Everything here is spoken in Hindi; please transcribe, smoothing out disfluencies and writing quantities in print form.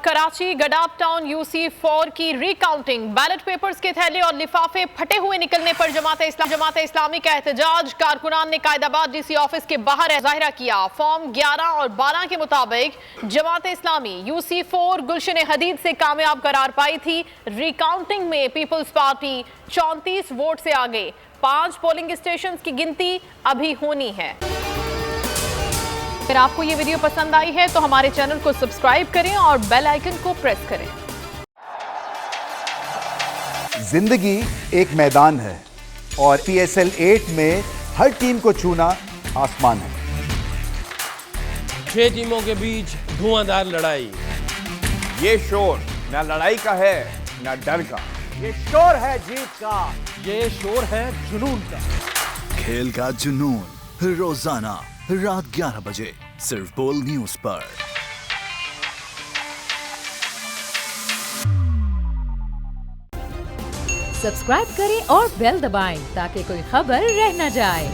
कराची गडाप टाउन UC4 की रिकाउंटिंग, बैलेट पेपर्स के थैले और लिफाफे फटे हुए निकलने पर जमात इस्लामी का एहतजाज। कारकुनान ने कायदाबाद DC ऑफिस के बाहर मुजाहिरा किया। फॉर्म 11 और 12 के मुताबिक जमात इस्लामी UC4 गुलशन हदीद से कामयाब करार पाई थी। रिकाउंटिंग में पीपल्स पार्टी 34 वोट से आगे। 5 पोलिंग स्टेशन की गिनती अभी होनी है। अगर आपको ये वीडियो पसंद आई है तो हमारे चैनल को सब्सक्राइब करें और बेल आइकन को प्रेस करें। जिंदगी एक मैदान है और PSL 8 में हर टीम को छूना आसमान है। 6 टीमों के बीच धुआंधार लड़ाई। ये शोर न लड़ाई का है न डर का, ये शोर है जीत का, ये शोर है जुनून का। खेल का जुनून रोजाना रात 11 बजे सिर्फ बोल न्यूज पर। सब्सक्राइब करें और बेल दबाएं ताकि कोई खबर रह न जाए।